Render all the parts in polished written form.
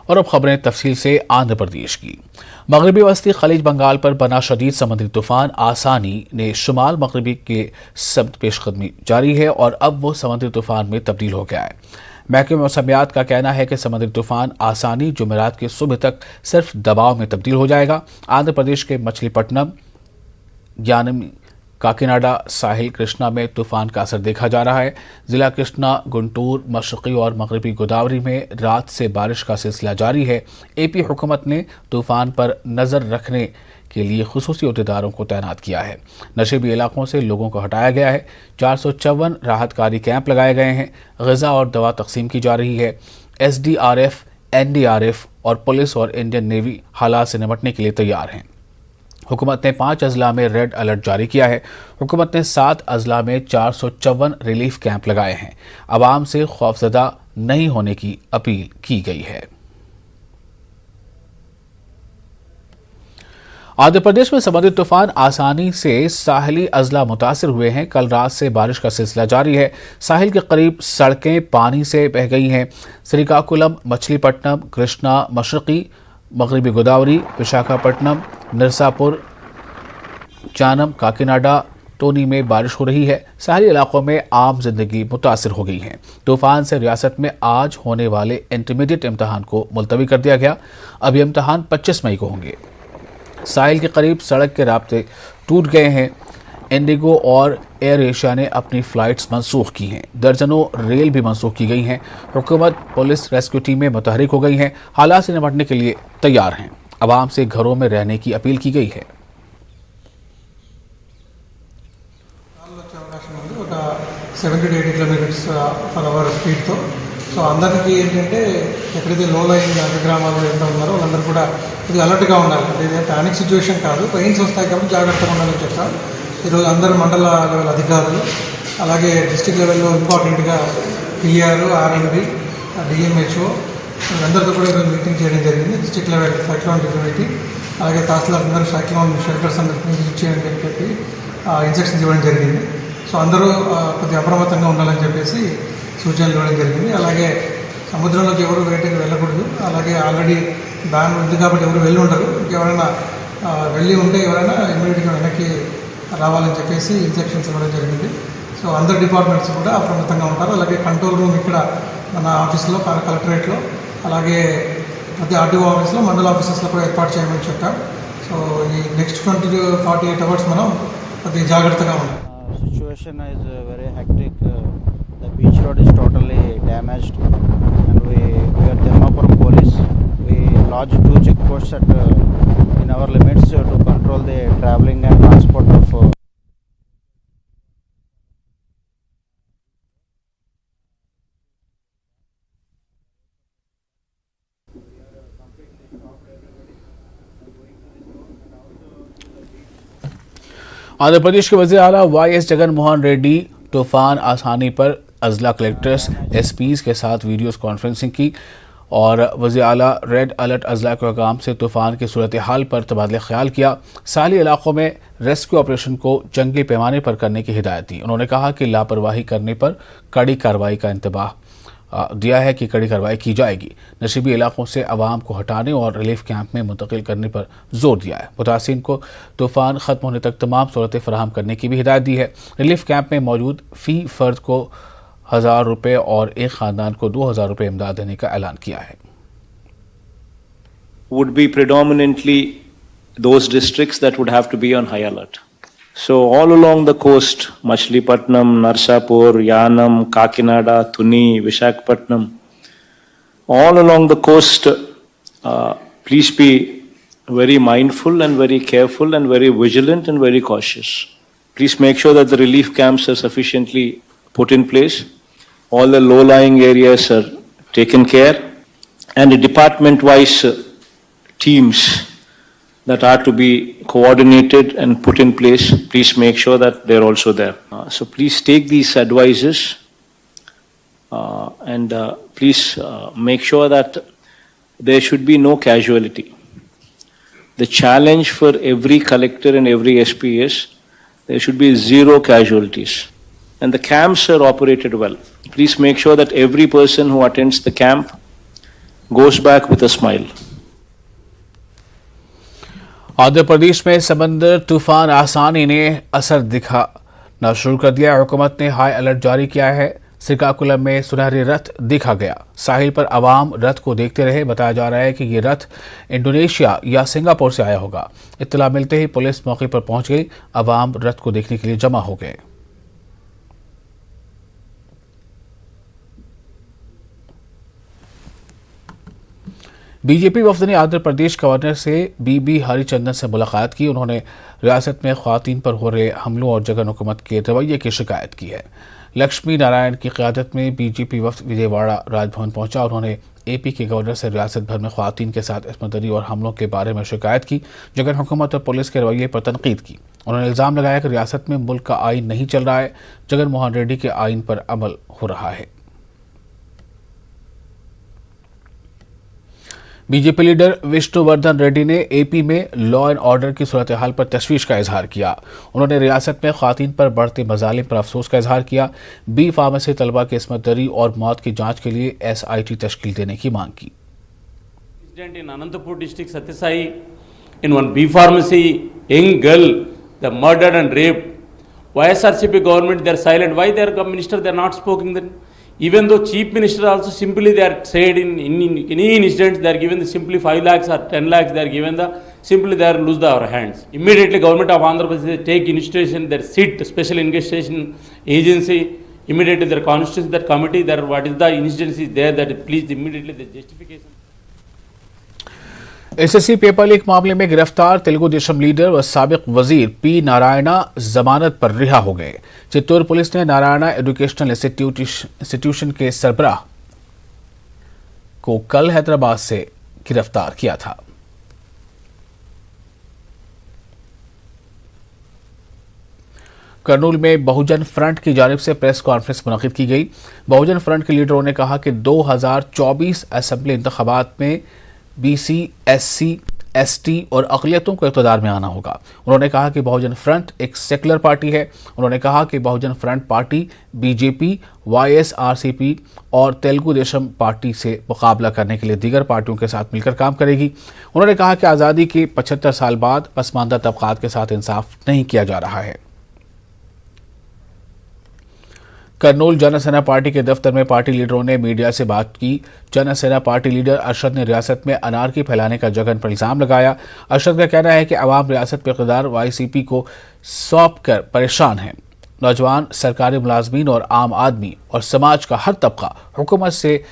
और अब खबरें तफसील से आंध्र प्रदेश की। मगरबी वस्ती खलीज बंगाल पर बना शदीद समुद्री तूफान आसानी ने शुमाल मगरबी के सब्त पेशकदमी जारी है और अब वो समुद्री तूफान में तब्दील हो गया है। महकमे मौसमियात का कहना है कि समुद्री तूफान आसानी जुमेरात की सुबह तक सिर्फ दबाव में तब्दील हो जाएगा। आंध्र प्रदेश के मछलीपट्टनम, यानम, काकीनाडा, साहिल कृष्णा में तूफान का असर देखा जा रहा है। जिला कृष्णा, गुंटूर, मशरक़ी और मगरबी गोदावरी में रात से बारिश का सिलसिला जारी है। एपी हुकूमत ने तूफान पर नज़र रखने के लिए खुसूसी अहदेदारों को तैनात किया है। नशीबी इलाकों से लोगों को हटाया गया है। 454 राहतकारी कैंप लगाए गए हैं। ग़िज़ा और दवा तकसीम की जा रही है। SDRF, NDRF और पुलिस और इंडियन नेवी हालात से निपटने के लिए तैयार हैं। हुकूमत ने 5 अजला में रेड अलर्ट जारी किया है। हुकूमत ने 7 अजला में 454 रिलीफ कैंप लगाए हैं। आवाम से खौफजदा नहीं होने की अपील की गई है। आंध्र प्रदेश में समुद्री तूफान आसानी से साहिली अजला मुतासिर हुए हैं। कल रात से बारिश का सिलसिला जारी है। साहिल के करीब सड़कें पानी से बह गई हैं। श्रीकाकुलम, मछलीपट्टनम, कृष्णा, मशरक़ी, मगरबी गोदावरी, विशाखापट्टनम, नरसापुर, जानम, काकीनाडा, टोनी में बारिश हो रही है। साहली इलाकों में आम जिंदगी मुतासिर हो गई है। तूफान से रियासत में आज होने वाले इंटरमीडिएट इम्तहान को मुलतवी कर दिया गया। अब ये इम्तहान 25 मई को होंगे। साहिल के करीब सड़क के रास्ते टूट गए हैं। इंडिगो और एयर एशिया ने अपनी फ़्लाइट्स मनसूख की हैं। दर्जनों रेल भी मनसूख की गई हैं। हुकूमत, पुलिस, रेस्क्यू टीमें मुतहरिक हो गई हैं। हालात से निपटने के लिए तैयार हैं। आवाम से घरों में रहने की अपील की गई है। 70 to 80 kilometers per hour స్పీడ్తో. సో అందరికీ ఏంటంటే ఎక్కడైతే లో లైన్ గ్రామాలు ఎంత ఉన్నారో వాళ్ళందరూ కూడా ఇది అలర్ట్గా ఉండాలి. ఇది ప్యానిక్ సిచ్యువేషన్ కాదు, పెయిన్స్ వస్తాయి కాబట్టి జాగ్రత్తగా ఉండాలని చెప్తాను. ఈరోజు అందరూ మండల లెవెల్ అధికారులు, అలాగే డిస్ట్రిక్ట్ లెవెల్లో ఇంపార్టెంట్గా పిఆర్, ఆర్ఎండ్బి, డిఎంహెచ్ఓ అందరితో కూడా ఈరోజు మీటింగ్ చేయడం జరిగింది. డిస్ట్రిక్ట్ లెవెల్ సైక్లోన్ మీటింగ్, అలాగే తహసీల్దార్ అందరూ సైక్లోన్ షెల్టర్స్ అందరికీ విజిట్ చేయండి అని చెప్పి ఇన్స్ట్రక్షన్స్ ఇవ్వడం జరిగింది. సో అందరూ కొద్దిగా అప్రమత్తంగా ఉండాలని చెప్పేసి సూచనలు ఇవ్వడం జరిగింది. అలాగే సముద్రంలోకి ఎవరు వేటకి వెళ్ళకూడదు. అలాగే ఆల్రెడీ బ్యాన్ ఉంది కాబట్టి ఎవరు వెళ్ళి ఉండరు. ఇంకెవరైనా వెళ్ళి ఉంటే ఎవరైనా ఇమీడియట్గా వెనక్కి రావాలని చెప్పేసి ఇన్స్ట్రక్షన్స్ ఇవ్వడం జరిగింది. సో అందరు డిపార్ట్మెంట్స్ కూడా అప్రమత్తంగా ఉంటారు. అలాగే కంట్రోల్ రూమ్ ఇక్కడ మన ఆఫీస్లో, కలెక్టరేట్లో, అలాగే ప్రతి ఆర్టీఓ ఆఫీస్లో, మండల ఆఫీసెస్లో కూడా ఏర్పాటు చేయమని చెప్పాం. సో ఈ నెక్స్ట్ 20 to 48 hours మనం కొద్దిగా జాగ్రత్తగా ఉంటాం. Situation is very hectic. The beach road is totally damaged, and we are Dharmapuram police. We lodged 2 checkposts at in our limits to control the travelling and transport of. Andhra Pradesh के वज़ीर आला YS Jagan Mohan Reddy तूफान आसानी पर अजला कलेक्टर्स, SPs के साथ video conferencing की और वज़ीर आला रेड अलर्ट अजला के हुकाम से तूफ़ान की सूरत हाल पर तबादला ख्याल किया। साहली इलाकों में रेस्क्यू ऑपरेशन को जंगी पैमाने पर करने की हिदायत दी। उन्होंने कहा कि लापरवाही करने पर कड़ी कार्रवाई का इंतबाह दिया है कि कड़ी कार्रवाई की जाएगी। नशीबी इलाकों से आवाम को हटाने और रिलीफ कैंप में मुंतकिल करने पर जोर दिया है। मुतासिरीन को तूफ़ान ख़त्म होने तक तमाम सहूलतें फराहम करने की भी हिदायत दी है। रिलीफ कैंप में मौजूद फ़ी फ़र्द को 1000 रुपये और एक ख़ानदान को 2000 रुपये इमदाद देने का ऐलान किया है। Would be predominantly those districts that would have to be on high alert. So all along the coast, Machilipatnam, Narsapur, Yanam, Kakinada, Thuni, Visakhapatnam, all along the coast, please be very mindful and very careful and very vigilant and very cautious. Please make sure that the relief camps are sufficiently put in place. All the low-lying areas are taken care, and the department-wise teams that are to be coordinated and put in place, please make sure that they're also there. So please take these advices and please make sure that there should be no casualty. The challenge for every collector and every SP is there should be 0 casualties. And the camps are operated well. Please make sure that every person who attends the camp goes back with a smile. Andhra Pradesh में समंदर तूफान आसानी ने असर दिखाना शुरू कर दिया। हुकूमत ने हाई अलर्ट जारी किया है। श्रीकाकुलम में सुनहरी रथ देखा गया। साहिल पर आवाम रथ को देखते रहे। बताया जा रहा है कि ये रथ इंडोनेशिया या सिंगापुर से आया होगा। इत्तला मिलते ही पुलिस मौके पर पहुंच गई। आवाम रथ को देखने के लिए जमा हो गए। बीजेपी वफद ने आंध्र प्रदेश गवर्नर से बीबी हरिचंदन से मुलाकात की। उन्होंने रियासत में ख्वातीन पर हो रहे हमलों और जगन हुकूमत के रवैये की शिकायत की है। लक्ष्मी नारायण की क़यादत में बीजेपी वफद विजयवाड़ा राजभवन पहुंचा। उन्होंने एपी के गवर्नर से रियासत भर में ख्वातीन के साथ इस्मतदरी और हमलों के बारे में शिकायत की। जगन हुकूमत और पुलिस के रवैये पर तनकीद की। उन्होंने इल्ज़ाम लगाया कि रियासत में मुल्क का आइन नहीं चल रहा है, जगन मोहन रेड्डी के आइन पर अमल हो रहा है। बीजेपी लीडर विष्णुवर्धन रेड्डी ने एपी में लॉ एंड ऑर्डर की सूरत हाल पर तशवीश का इजहार किया। उन्होंने रियासत में ख्वातीन पर बढ़ते मजालिम पर अफसोस का इजहार किया। बी फार्मेसी तलबा की इस्मतदरी और मौत की जांच के लिए SIT तश्कील देने की मांग की। In Anantapur district, Satyasai, in one B pharmacy, young girl, the murdered and raped. YSRCP government, they are silent. Why they are minister? They are not speaking then. Even though chief minister also simply they are said in any incidents they are given the simply 5 lakhs or 10 lakhs they are given the simply they are lose our hands. Immediately government of Andhra Pradesh take initiation, their SIT special investigation agency, immediately their constitution, their committee, their what is the incidents is there that please immediately the justification. SSC paper leak मामले में गिरफ्तार Telugu Desam leader व साबिक वजीर P Narayana जमानत पर रिहा हो गए। चित्तूर पुलिस ने नारायणा एजुकेशनल इंस्टीट्यूशन के सरबराह को कल हैदराबाद से गिरफ्तार किया था। कर्नूल में बहुजन फ्रंट की जानिब से प्रेस कॉन्फ्रेंस मुनक्किद की गई। बहुजन फ्रंट के लीडरों ने कहा कि 2024 असेंबली इंतखाबात में BC, SC, ST और अक़लियतों को इक़्तिदार में आना होगा। उन्होंने कहा कि बहुजन फ्रंट एक सेकुलर पार्टी है। उन्होंने कहा कि बहुजन फ्रंट पार्टी BJP, YSRCP और तेलुगु देशम पार्टी से मुकाबला करने के लिए दीगर पार्टियों के साथ मिलकर काम करेगी। उन्होंने कहा कि आज़ादी के 75 साल बाद पसमानदा तबक़ात के साथ इंसाफ नहीं किया जा रहा है। कर्नूल जनसेना पार्टी के दफ्तर में पार्टी लीडरों ने मीडिया से बात की। जनसेना पार्टी लीडर अरशद ने रियासत में अनारकी फैलाने का जगन पर इल्ज़ाम लगाया। अरशद का कहना है कि अवाम रियासत पर इक़्तिदार YCP को सौंप कर परेशान है। नौजवान, सरकारी मुलाजमीन और आम आदमी और समाज का हर तबका हुकूमत से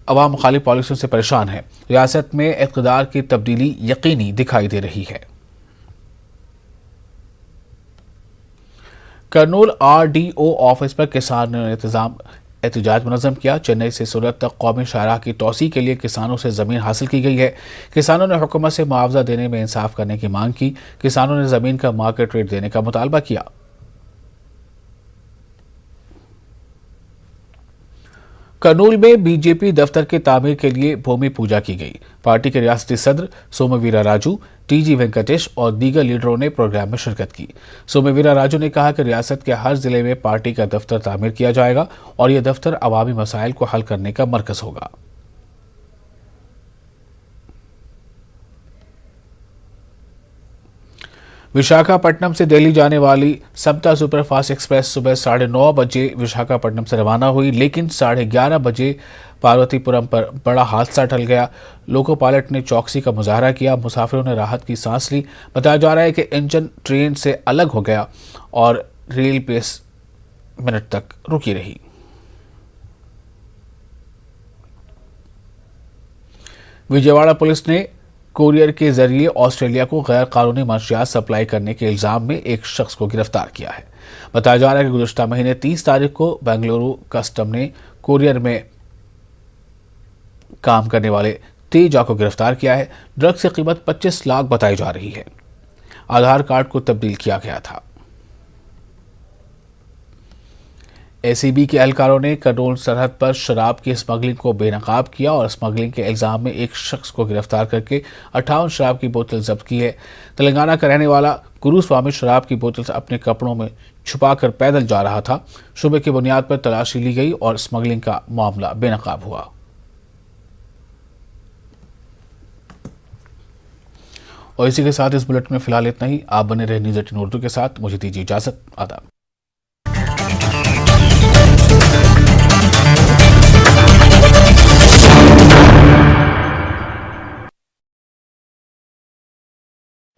अवाम मुखालिफ पॉलिसियों से परेशान है। रियासत में इक़्तिदार की तब्दीली यकीनी दिखाई दे रही है। कर्नूल RDO ऑफिस पर किसानों ने एहतजाज मुनज़्ज़म किया। चेन्नई से सूरत तक कौमी शाहराह की तोसी के लिए किसानों से ज़मीन हासिल की गई है। किसानों ने हुकूमत से मुआवजा देने में इंसाफ करने की मांग की। किसानों ने ज़मीन का मार्केट रेट देने का मुतालबा किया। कर्नूल में बीजेपी दफ्तर के तामीर के लिए भूमि पूजा की गई। पार्टी के रियासती सदर सोमवीरा राजू, TG वेंकटेश और दीगर लीडरों ने प्रोग्राम में शिरकत की। सोमवीरा राजू ने कहा कि रियासत के हर जिले में पार्टी का दफ्तर तामीर किया जाएगा और यह दफ्तर अवामी मसाइल को हल करने का मरकज होगा। विशाखापट्टनम से दिल्ली जाने वाली समता सुपरफास्ट एक्सप्रेस सुबह 9:30 बजे विशाखापट्टनम से रवाना हुई, लेकिन 11:30 बजे पार्वतीपुरम पर बड़ा हादसा टल गया। लोको पायलट ने चौकसी का मुजाहरा किया। मुसाफिरों ने राहत की सांस ली। बताया जा रहा है कि इंजन ट्रेन से अलग हो गया और रेल 20 मिनट तक रुकी रही। विजयवाड़ा पुलिस ने कोरियर के जरिए ऑस्ट्रेलिया को गैर कानूनी मंशियात सप्लाई करने के इल्जाम में एक शख्स को गिरफ्तार किया है। बताया जा रहा है कि गुज़श्ता महीने 30 तारीख को बेंगलुरु कस्टम ने कोरियर में काम करने वाले तेजा को गिरफ्तार किया है। ड्रग्स की कीमत 25 लाख बताई जा रही है। आधार कार्ड को तब्दील किया गया था। ACB के एहलकारों ने कर्नूल सरहद पर शराब की स्मगलिंग को बेनकाब किया और स्मगलिंग के इल्जाम में एक शख्स को गिरफ्तार करके 58 शराब की बोतल जब्त की है। तेलंगाना का रहने वाला गुरुस्वामी शराब की बोतल अपने कपड़ों में छुपाकर पैदल जा रहा था। शुबे की बुनियाद पर तलाशी ली गई और स्मगलिंग का मामला बेनकाब हुआ। और इसी के साथ इस बुलेटिन में फिलहाल इतना ही। आप बने रहे न्यूज़ 18 उर्दू के साथ। मुझे दीजिए इजाजत। आदाब।